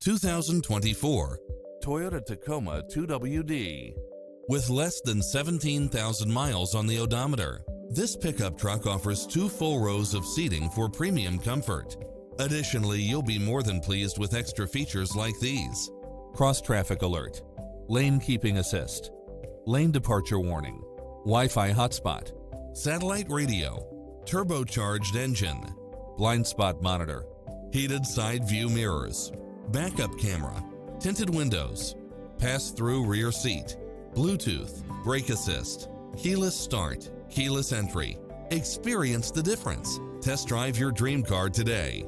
2024 Toyota Tacoma 2WD. With less than 17,000 miles on the odometer, this pickup truck offers 2 full rows of seating for premium comfort. Additionally, you'll be more than pleased with extra features like these: cross-traffic alert, lane keeping assist, lane departure warning, Wi-Fi hotspot, satellite radio, turbocharged engine, blind spot monitor, heated side view mirrors, backup camera, tinted windows, pass-through rear seat, Bluetooth, brake assist, keyless start, keyless entry. Experience the difference. Test drive your dream car today.